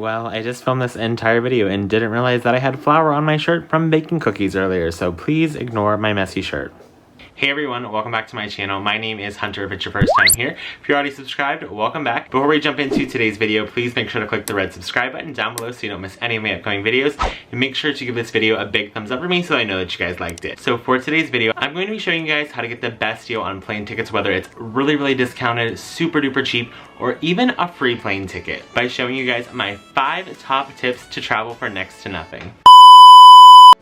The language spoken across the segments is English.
Well, I just filmed this entire video and didn't realize that I had flour on my shirt from baking cookies earlier, so please ignore my messy shirt. Hey everyone, welcome back to my channel. My name is Hunter if it's your first time here. If you're already subscribed, welcome back. Before we jump into today's video, please make sure to click the red subscribe button down below so you don't miss any of my upcoming videos. And make sure to give this video a big thumbs up for me so I know that you guys liked it. So for today's video, I'm going to be showing you guys how to get the best deal on plane tickets, whether it's really discounted, super duper cheap, or even a free plane ticket, by showing you guys my 5 top tips to travel for next to nothing.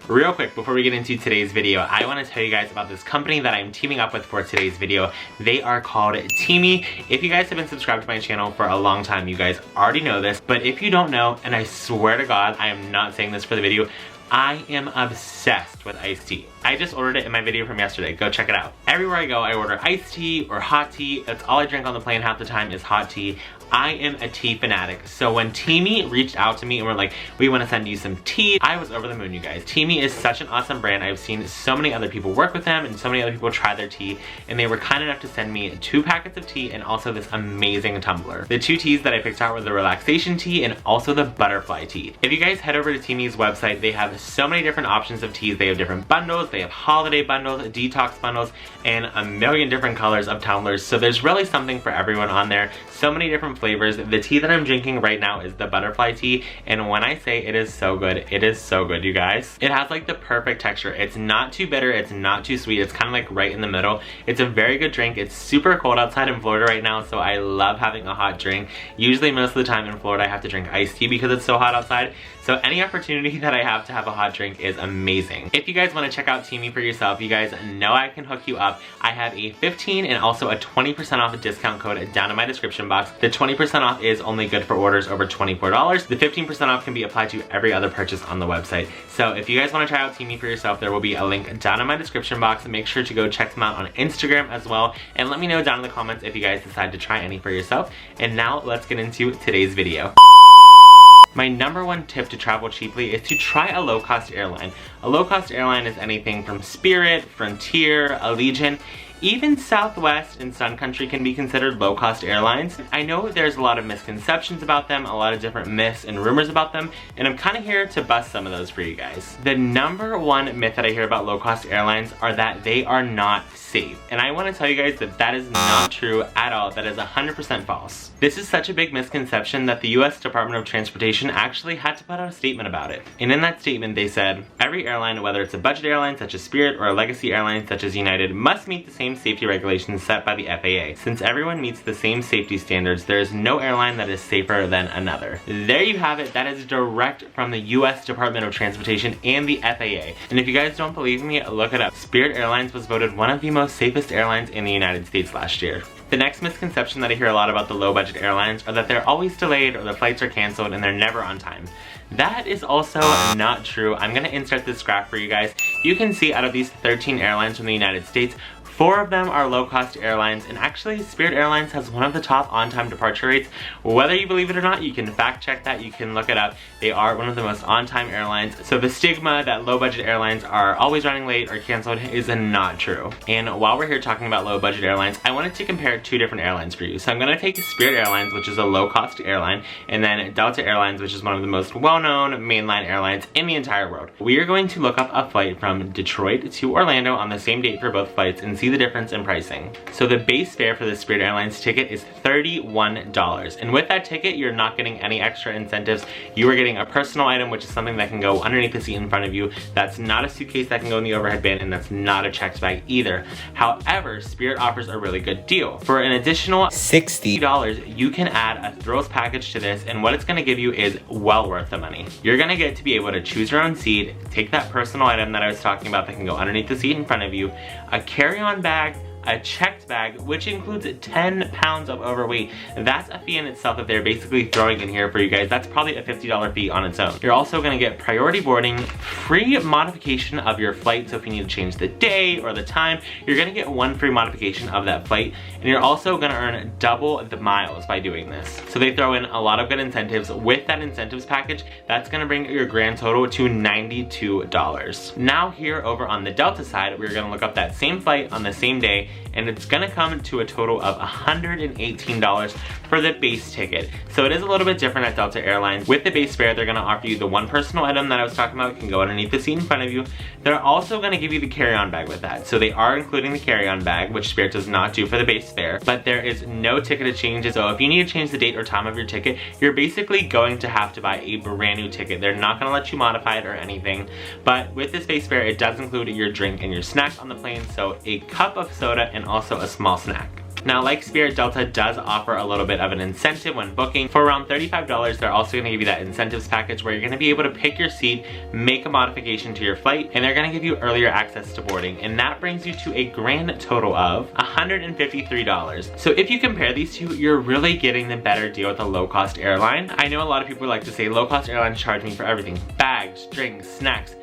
Real quick, before we get into today's video, I want to tell you guys about this company that I'm teaming up with for today's video. They are called Teami. If you guys have been subscribed to my channel for a long time, you guys already know this, but if you don't know, and I swear to God, I am not saying this for the video, I am obsessed with iced tea. I just ordered it in my video from yesterday. Go check it out. Everywhere I go, I order iced tea or hot tea. That's all I drink on the plane half the time is hot tea. I am a tea fanatic. So when Teami reached out to me and were like, we want to send you some tea, I was over the moon, you guys. Teami is such an awesome brand. I've seen so many other people work with them and so many other people try their tea, and they were kind enough to send me 2 packets of tea and also this amazing tumbler. The 2 teas that I picked out were the relaxation tea and also the butterfly tea. If you guys head over to Teami's website, they have so many different options of teas. They have different bundles, they have holiday bundles, detox bundles, and a million different colors of tumblers. So there's really something for everyone on there. So many different flavors. The tea that I'm drinking right now is the butterfly tea, and when I say it is so good, it is so good, you guys. It has like the perfect texture. It's not too bitter, it's not too sweet, it's kind of like right in the middle. It's a very good drink. It's super cold outside in Florida right now, so I love having a hot drink. Usually most of the time in Florida I have to drink iced tea because it's so hot outside, so any opportunity that I have to have a hot drink is amazing. If you guys want to check out Teami for yourself, you guys know I can hook you up. I have a 15 and also a 20% off discount code down in my description box. The 20% off is only good for orders over $24. The 15% off can be applied to every other purchase on the website. So if you guys want to try out Teami for yourself, there will be a link down in my description box. Make sure to go check them out on Instagram as well, and let me know down in the comments if you guys decide to try any for yourself. And now let's get into today's video. My number 1 tip to travel cheaply is to try a low-cost airline. A low-cost airline is anything from Spirit, Frontier, Allegiant. Even Southwest and Sun Country can be considered low-cost airlines. I know there's a lot of misconceptions about them, a lot of different myths and rumors about them, and I'm kind of here to bust some of those for you guys. The number 1 myth that I hear about low-cost airlines are that they are not safe. And I want to tell you guys that that is not true at all. That is 100% false. This is such a big misconception that the US Department of Transportation actually had to put out a statement about it. And in that statement they said, every airline, whether it's a budget airline such as Spirit or a legacy airline such as United, must meet the same safety regulations set by the FAA. Since everyone meets the same safety standards, there is no airline that is safer than another. There you have it. That is direct from the US Department of Transportation and the FAA. And if you guys don't believe me, look it up. Spirit Airlines was voted one of the most safest airlines in the United States last year. The next misconception that I hear a lot about the low budget airlines are that they're always delayed or the flights are canceled and they're never on time. That is also not true. I'm gonna insert this graph for you guys. You can see out of these 13 airlines from the United States, 4 of them are low-cost airlines, and actually Spirit Airlines has one of the top on-time departure rates. Whether you believe it or not, you can fact check that, you can look it up. They are one of the most on-time airlines, so the stigma that low-budget airlines are always running late or canceled is not true. And while we're here talking about low-budget airlines, I wanted to compare 2 different airlines for you. So I'm gonna take Spirit Airlines, which is a low-cost airline, and then Delta Airlines, which is one of the most well-known mainline airlines in the entire world. We are going to look up a flight from Detroit to Orlando on the same date for both flights and see the difference in pricing. So the base fare for the Spirit Airlines ticket is $31, and with that ticket you're not getting any extra incentives. You are getting a personal item, which is something that can go underneath the seat in front of you. That's not a suitcase that can go in the overhead bin, and that's not a checked bag either. However, Spirit offers a really good deal. For an additional $60, you can add a thrills package to this, and what it's gonna give you is well worth the money. You're gonna get to be able to choose your own seat, take that personal item that I was talking about that can go underneath the seat in front of you, a carry-on bag, a checked bag, which includes 10 pounds of overweight. That's a fee in itself that they're basically throwing in here for you guys. That's probably a $50 fee on its own. You're also gonna get priority boarding, free modification of your flight, so if you need to change the day or the time, you're gonna get 1 free modification of that flight, and you're also gonna earn double the miles by doing this. So they throw in a lot of good incentives. With that incentives package, that's gonna bring your grand total to $92. Now here over on the Delta side, we're gonna look up that same flight on the same day, and it's gonna come to a total of $118 for the base ticket. So it is a little bit different at Delta Airlines. With the base fare, they're gonna offer you the one personal item that I was talking about, can go underneath the seat in front of you. They're also gonna give you the carry-on bag with that. So they are including the carry-on bag, which Spirit does not do for the base fare, but there is no ticketed changes. So if you need to change the date or time of your ticket, you're basically going to have to buy a brand new ticket. They're not gonna let you modify it or anything. But with this base fare, it does include your drink and your snack on the plane. So a cup of soda and also a small snack. Now, like Spirit, Delta does offer a little bit of an incentive when booking. For around $35, they're also gonna give you that incentives package where you're gonna be able to pick your seat, make a modification to your flight, and they're gonna give you earlier access to boarding. And that brings you to a grand total of $153. So if you compare these two, you're really getting the better deal with a low-cost airline. I know a lot of people like to say low-cost airlines charge me for everything. Bags, drinks, snacks.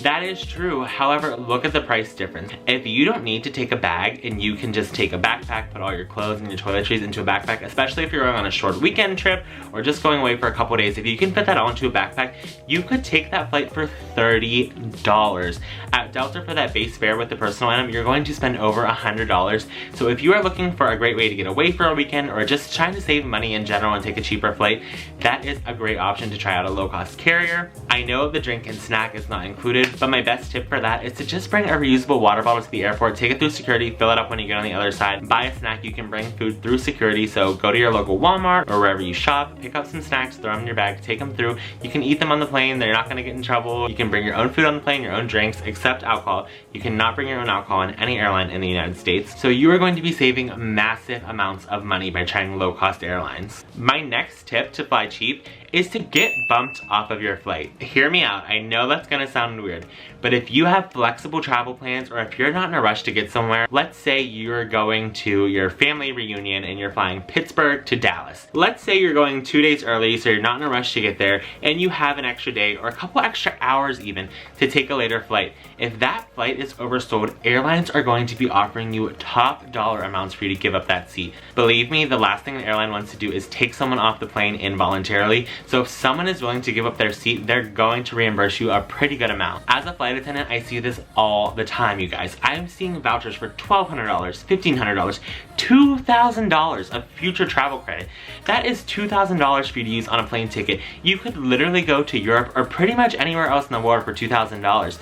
That is true. However, look at the price difference. If you don't need to take a bag and you can just take a backpack, put all your clothes and your toiletries into a backpack, especially if you're going on a short weekend trip or just going away for a couple days, if you can fit that all into a backpack, you could take that flight for $30. At Delta, for that base fare with the personal item, you're going to spend over $100. So if you are looking for a great way to get away for a weekend or just trying to save money in general and take a cheaper flight, that is a great option to try out a low-cost carrier. I know the drink and snack is not included, but my best tip for that is to just bring a reusable water bottle to the airport, take it through security, fill it up when you get on the other side, buy a snack. You can bring food through security, so go to your local Walmart or wherever you shop, pick up some snacks, throw them in your bag, take them through. You can eat them on the plane, they're not gonna get in trouble. You can bring your own food on the plane, your own drinks, except alcohol. You cannot bring your own alcohol on any airline in the United States. So you are going to be saving massive amounts of money by trying low-cost airlines. My next tip to fly cheap is to get bumped off of your flight. Hear me out, I know that's gonna sound weird, but if you have flexible travel plans or if you're not in a rush to get somewhere, let's say you're going to your family reunion and you're flying Pittsburgh to Dallas. Let's say you're going 2 days early, so you're not in a rush to get there, and you have an extra day or a couple extra hours even to take a later flight. If that flight is oversold, airlines are going to be offering you top dollar amounts for you to give up that seat. Believe me, the last thing an airline wants to do is take someone off the plane involuntarily. So if someone is willing to give up their seat, they're going to reimburse you a pretty good amount. As a flight attendant, I see this all the time, you guys. I'm seeing vouchers for $1,200, $1,500, $2,000 of future travel credit. That is $2,000 for you to use on a plane ticket. You could literally go to Europe or pretty much anywhere else in the world for $2,000.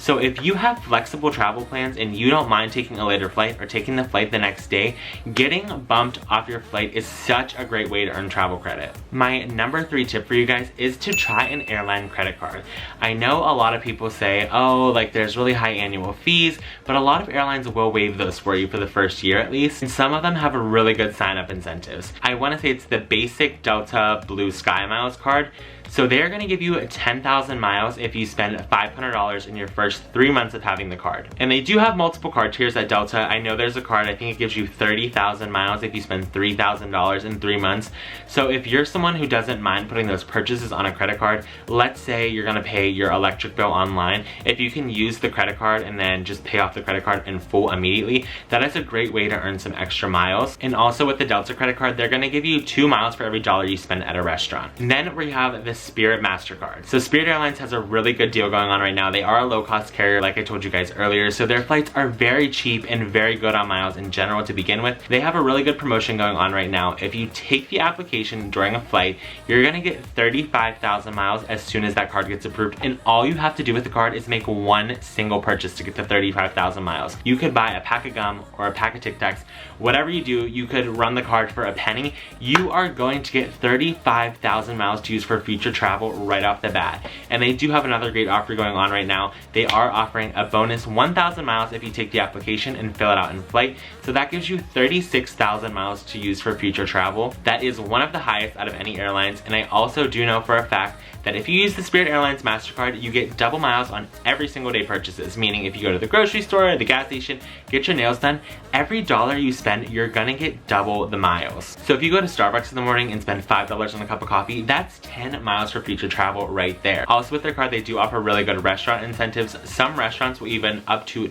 So if you have flexible travel plans and you don't mind taking a later flight or taking the flight the next day, getting bumped off your flight is such a great way to earn travel credit. My number 3 tip for you guys is to try an airline credit card. I know a lot of people say, oh, like there's really high annual fees, but a lot of airlines will waive those for you for the first year at least, and some of them have really good sign-up incentives. I want to say it's the basic Delta Blue Sky Miles card. So they're gonna give you 10,000 miles if you spend $500 in your first 3 months of having the card. And they do have multiple card tiers at Delta. I know there's a card, I think it gives you 30,000 miles if you spend $3,000 in 3 months. So if you're someone who doesn't mind putting those purchases on a credit card, let's say you're gonna pay your electric bill online, if you can use the credit card and then just pay off the credit card in full immediately, that is a great way to earn some extra miles. And also with the Delta credit card, they're gonna give you 2 miles for every dollar you spend at a restaurant. And then we have the Spirit MasterCard. So Spirit Airlines has a really good deal going on right now. They are a low-cost carrier, like I told you guys earlier, so their flights are very cheap and very good on miles in general to begin with. They have a really good promotion going on right now. If you take the application during a flight, you're gonna get 35,000 miles as soon as that card gets approved, and all you have to do with the card is make one single purchase to get the 35,000 miles. You could buy a pack of gum or a pack of Tic Tacs. Whatever you do, you could run the card for a penny. You are going to get 35,000 miles to use for future travel right off the bat. And they do have another great offer going on right now. They are offering a bonus 1,000 miles if you take the application and fill it out in flight. So that gives you 36,000 miles to use for future travel. That is one of the highest out of any airlines. And I also do know for a fact that if you use the Spirit Airlines MasterCard, you get double miles on every single day purchases. Meaning if you go to the grocery store or the gas station, get your nails done, every dollar you spend, you're gonna get double the miles. So if you go to Starbucks in the morning and spend $5 on a cup of coffee, that's 10 miles for future travel right there. Also with their card, they do offer really good restaurant incentives. Some restaurants will even up to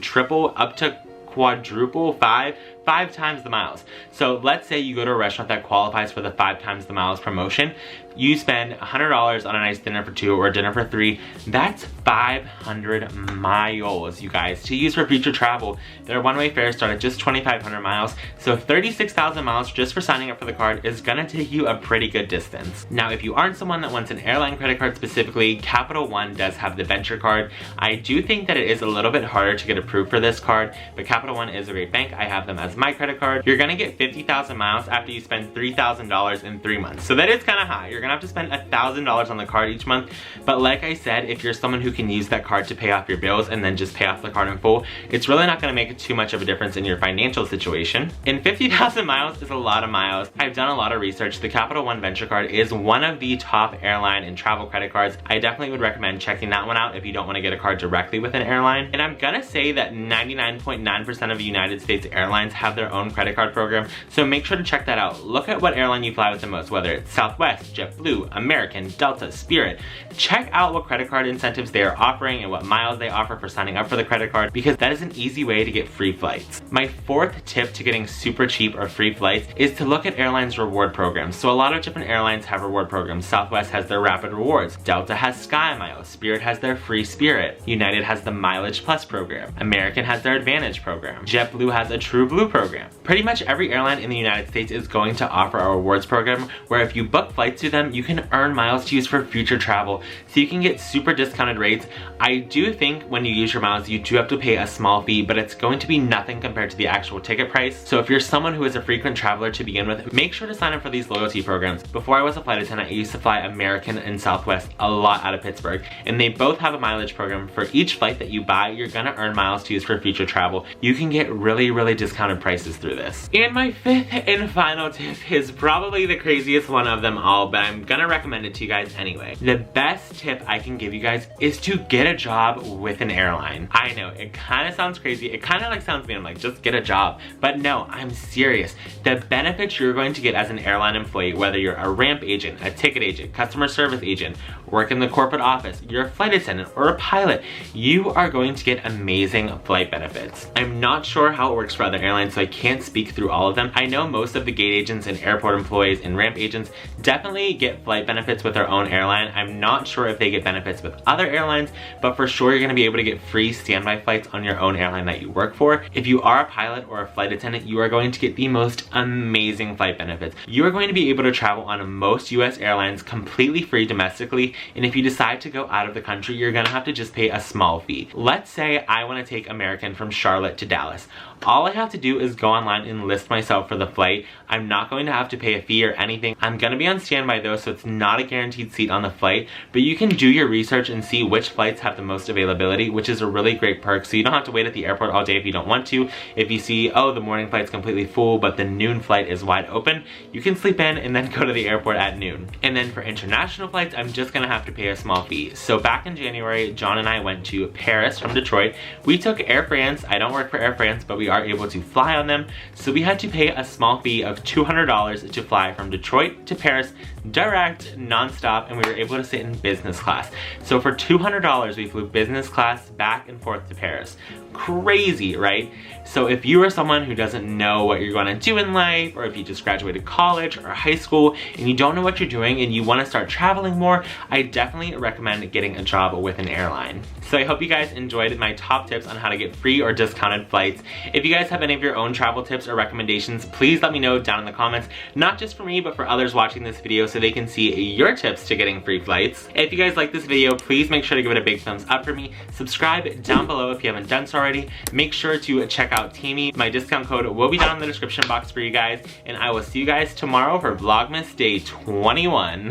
quadruple, 5 5 times the miles. So let's say you go to a restaurant that qualifies for the 5 times the miles promotion. You spend $100 on a nice dinner for 2 or dinner for 3. That's 500 miles, you guys, to use for future travel. Their one-way fares start at just 2,500 miles. So 36,000 miles just for signing up for the card is gonna take you a pretty good distance. Now, if you aren't someone that wants an airline credit card specifically, Capital One does have the Venture card. I do think that it is a little bit harder to get approved for this card, but Capital One is a great bank. I have them as my credit card. You're gonna get 50,000 miles after you spend $3,000 in 3 months. So that is kind of high. You're gonna have to spend $1,000 on the card each month. But like I said, if you're someone who can use that card to pay off your bills and then just pay off the card in full, it's really not gonna make too much of a difference in your financial situation. And 50,000 miles is a lot of miles. I've done a lot of research. The Capital One Venture card is one of the top airline and travel credit cards. I definitely would recommend checking that one out if you don't want to get a card directly with an airline. And I'm gonna say that 99.9% of United States airlines have their own credit card program, so make sure to check that out. Look at what airline you fly with the most, whether it's Southwest, JetBlue, American, Delta, Spirit. Check out what credit card incentives they are offering and what miles they offer for signing up for the credit card, because that is an easy way to get free flights. My 4th tip to getting super cheap or free flights is to look at airlines reward programs. So a lot of different airlines have reward programs. Southwest has their Rapid Rewards, Delta has Sky Miles, Spirit has their Free Spirit, United has the Mileage Plus program, American has their Advantage program, JetBlue has a True Blue program. Pretty much every airline in the United States is going to offer a rewards program where if you book flights through them, you can earn miles to use for future travel, so you can get super discounted rates. I do think when you use your miles, you do have to pay a small fee, but it's going to be nothing compared to the actual ticket price. So if you're someone who is a frequent traveler to begin with, make sure to sign up for these loyalty programs. Before I was a flight attendant, I used to fly American and Southwest a lot out of Pittsburgh, and they both have a mileage program. For each flight that you buy, you're gonna earn miles to use for future travel. You can get really, really discounted prices through this. And my 5th and final tip is probably the craziest one of them all, but I'm gonna recommend it to you guys anyway. The best tip I can give you guys is to get a job with an airline. I know, it kind of sounds crazy. It kind of like sounds mean, like just get a job. But no, I'm serious. The benefits you're going to get as an airline employee, whether you're a ramp agent, a ticket agent, customer service agent, work in the corporate office, you're a flight attendant or a pilot, you are going to get amazing flight benefits. I'm not sure how it works for other airlines, so I can't speak through all of them. I know most of the gate agents and airport employees and ramp agents definitely get flight benefits with their own airline. I'm not sure if they get benefits with other airlines, but for sure you're gonna be able to get free standby flights on your own airline that you work for. If you are a pilot or a flight attendant, you are going to get the most amazing flight benefits. You are going to be able to travel on most US airlines completely free domestically, and if you decide to go out of the country, you're gonna have to just pay a small fee. Let's say I wanna take American from Charlotte to Dallas. All I have to do is go online and list myself for the flight. I'm not going to have to pay a fee or anything. I'm gonna be on standby though, so it's not a guaranteed seat on the flight, but you can do your research and see which flights have the most availability, which is a really great perk, so you don't have to wait at the airport all day if you don't want to. If you see, oh, the morning flight's completely full, but the noon flight is wide open, you can sleep in and then go to the airport at noon. And then for international flights, I'm just gonna have to pay a small fee. So back in January, John and I went to Paris from Detroit. We took Air France. I don't work for Air France, but we are able to fly on them. So we had to pay a small fee of $200 to fly from Detroit to Paris, direct, non-stop, and we were able to sit in business class. So for $200, we flew business class back and forth to Paris. Crazy, right? So if you are someone who doesn't know what you're going to do in life, or if you just graduated college or high school and you don't know what you're doing and you want to start traveling more, I definitely recommend getting a job with an airline. So I hope you guys enjoyed my top tips on how to get free or discounted flights. If you guys have any of your own travel tips or recommendations, please let me know down in the comments, not just for me, but for others watching this video so they can see your tips to getting free flights. If you guys like this video, please make sure to give it a big thumbs up for me. Subscribe down below if you haven't done so already. Make sure to check out Teami. My discount code will be down in the description box for you guys, and I will see you guys tomorrow for Vlogmas Day 21.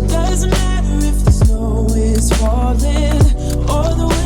Doesn't matter if the snow is falling or the